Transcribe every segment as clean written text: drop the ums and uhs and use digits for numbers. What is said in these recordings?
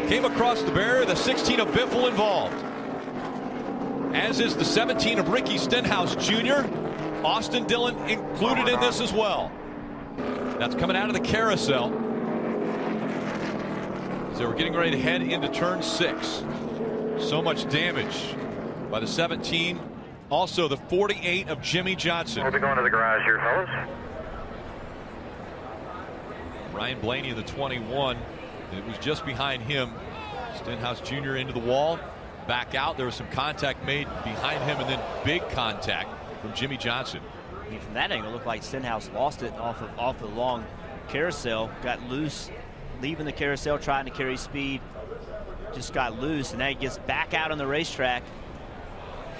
came across the barrier. The 16 of Biffle involved, as is the 17 of Ricky Stenhouse Jr. Austin Dillon included in this as well. That's coming out of the carousel. So we're getting ready to head into turn 6. So much damage by the 17. Also the 48 of Jimmy Johnson. We'll be going to the garage here, fellas. Ryan Blaney in the 21. It was just behind him. Stenhouse Jr. into the wall. Back out. There was some contact made behind him, and then big contact from Jimmy Johnson. I mean, from that angle, it looked like Stenhouse lost it off the long carousel. Got loose, leaving the carousel, trying to carry speed. Just got loose, and now he gets back out on the racetrack.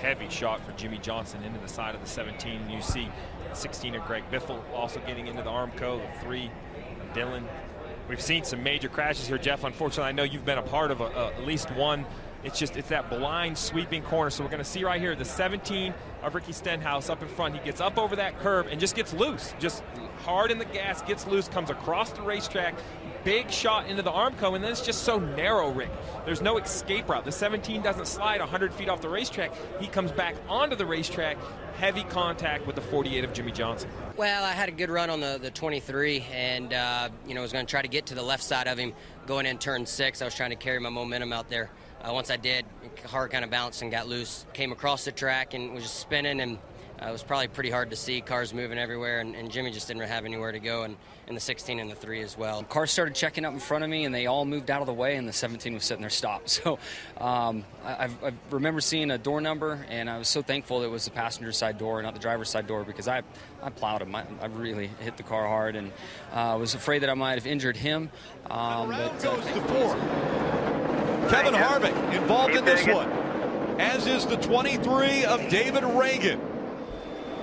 Heavy shot for Jimmy Johnson into the side of the 17. You see 16 of Greg Biffle also getting into the Armco, the 3 of Dillon. We've seen some major crashes here, Jeff. Unfortunately, I know you've been a part of at least one. It's that blind sweeping corner. So we're going to see right here the 17 of Ricky Stenhouse up in front. He gets up over that curve and just gets loose, just hard in the gas, gets loose, comes across the racetrack. Big shot into the Armco, and then it's just so narrow, Rick. There's no escape route. The 17 doesn't slide 100 feet off the racetrack. He comes back onto the racetrack. Heavy contact with the 48 of Jimmy Johnson. Well, I had a good run on the 23, and was going to try to get to the left side of him going in turn 6. I was trying to carry my momentum out there. Once I did, the car kind of bounced and got loose. Came across the track and was just spinning, and it was probably pretty hard to see. Cars moving everywhere, and Jimmy just didn't have anywhere to go, and the 16 and the 3 as well. Cars started checking up in front of me, and they all moved out of the way, and the 17 was sitting there stopped. So I remember seeing a door number, and I was so thankful it was the passenger side door, not the driver's side door, because I plowed him. I really hit the car hard, and I was afraid that I might have injured him. But goes to 4. Kevin Harvick involved in this one, as is the 23 of David Reagan.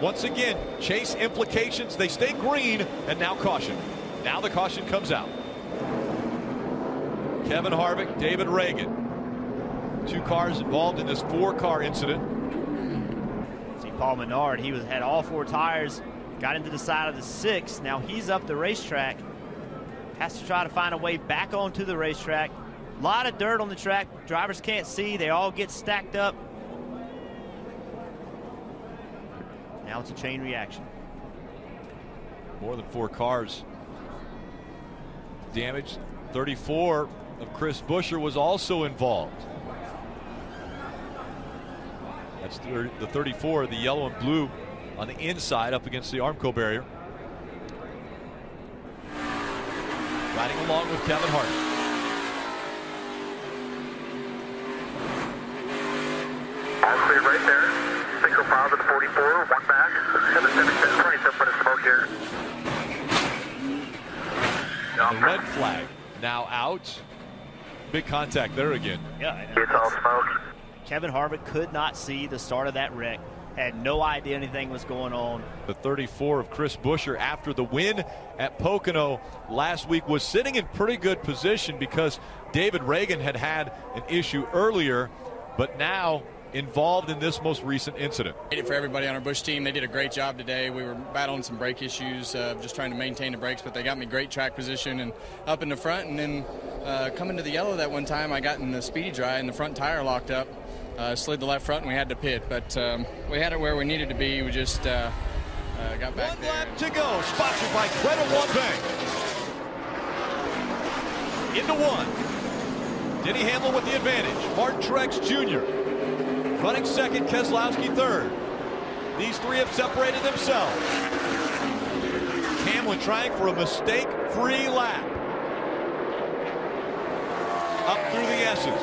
Once again, chase implications. They stay green, and now caution. Now the caution comes out. Kevin Harvick, David Reagan. 2 cars involved in this 4-car incident. See Paul Menard, he had all 4 tires, got into the side of the 6. Now he's up the racetrack. Has to try to find a way back onto the racetrack. A lot of dirt on the track. Drivers can't see. They all get stacked up. Now it's a chain reaction. More than 4 cars damaged. 34 of Chris Buescher was also involved. That's the 34, the yellow and blue on the inside up against the Armco barrier. Riding along with Kevin Harvick. All clear right there. Single pile to the 44, 1 back. And the 77, 27 foot of smoke here. The red flag now out. Big contact there again. Yeah, It's all smoke. Kevin Harvick could not see the start of that wreck. Had no idea anything was going on. The 34 of Chris Buescher, after the win at Pocono last week, was sitting in pretty good position because David Reagan had an issue earlier, but now involved in this most recent incident. For everybody on our Busch team, they did a great job today. We were battling some brake issues, just trying to maintain the brakes, but they got me great track position and up in the front. And then coming to the yellow that one time, I got in the speedy dry and the front tire locked up, slid the left front, and we had to pit. But we had it where we needed to be. We just got back there. 1 lap to go, sponsored by Credit One Bank. Into 1. Denny Hamlin with the advantage. Martin Truex Jr. running second, Keselowski third. These 3 have separated themselves. Hamlin trying for a mistake-free lap. Up through the S's.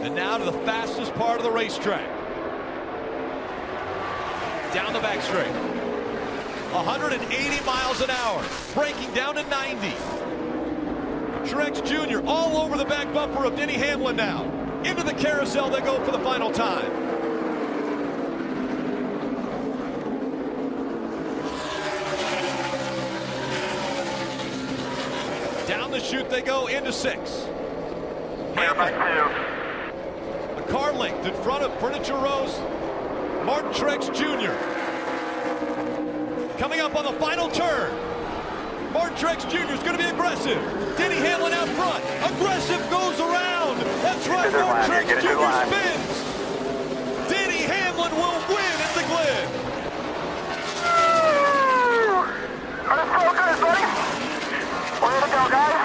And now to the fastest part of the racetrack. Down the back straight. 180 miles an hour. Braking down to 90. Truex Jr. all over the back bumper of Denny Hamlin now. Into the carousel they go for the final time. Down the chute they go into 6. Hamlin. A car length in front of Furniture Row's Martin Truex Jr. Coming up on the final turn. Martin Truex Jr. is going to be aggressive. Denny Hamlin out front. Aggressive goes around. That's right, Martin Truex Jr. spins. Denny Hamlin will win at the Glen. Let's go, good, buddy. Way to go, guys.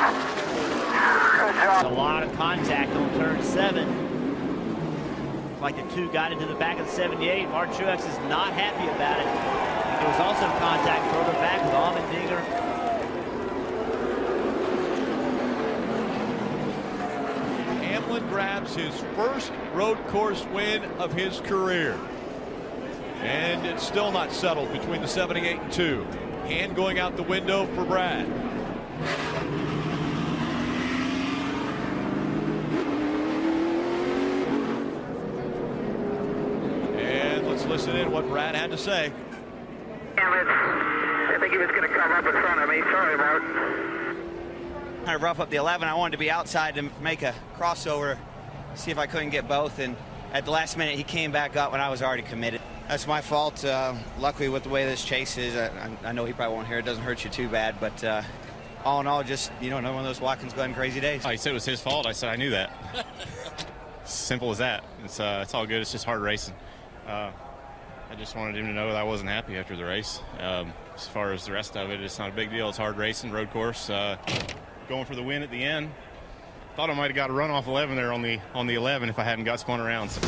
Good job. A lot of contact on turn 7. Like the two got into the back of the 78. Martin Truex is not happy about it. There was also contact further back with Allmendinger. Hamlin grabs his first road course win of his career. And it's still not settled between the 78 and 2. Hand going out the window for Brad. And let's listen in what Brad had to say. I think he was going to come up in front of me. Sorry, Mark. I rough up the 11. I wanted to be outside to make a crossover, see if I couldn't get both. And at the last minute, he came back up when I was already committed. That's my fault. Luckily, with the way this chase is, I know he probably won't hear it. Doesn't hurt you too bad. But all in all, just, another one of those Watkins Glen crazy days. He said it was his fault. I said I knew that. Simple as that. It's all good. It's just hard racing. I just wanted him to know that I wasn't happy after the race. As far as the rest of it, it's not a big deal. It's hard racing, road course. Going for the win at the end. Thought I might have got a run off 11 there on the 11 if I hadn't got spun around. So.